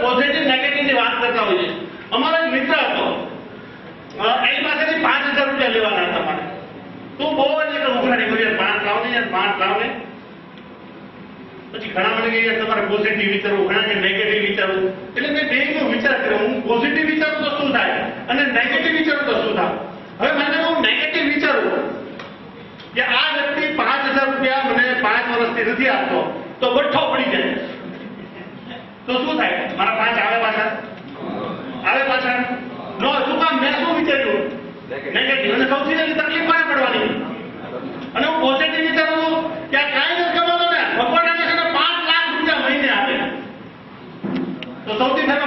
Positive negative ની વાત કરતા હોઈએ. અમારો એક મિત્ર હતો, એની પાસેથી 5000 રૂપિયા લેવાના હતા મારે. તું બહુ જ ઉઘરાણી કરી, 5 લાવ ને યાર, 5 લાવ ને. પછી ઘણા મને કહે તમારે પોઝિટિવ વિચારવું, ઘણા કે નેગેટિવ વિચારવું. એટલે મેં બેનો વિચાર કર્યો, હું પોઝિટિવ વિચારું તો શું થાય અને નેગેટિવ વિચારું તો શું થાય. હવે મને હું નેગેટિવ વિચારું કે આ વ્યક્તિ 5000 રૂપિયા મને 5 વર્ષથી નથી આપતો તો બઠ્ઠો પડી જાય તો શું થાય? મારા 5 આવે પાછા નો. શું કામ? મેં શું વિચાર્યું? નેગેટિવ. અને સૌથી પહેલી તકલીફ કોને પડવાની? અને હું પોઝિટિવ વિચારું છું કે આ કાંઈ નથી કમાતો ને, ભગવાન આને 5 લાખ રૂપિયા મહિને આપે તો સૌથી પહેલો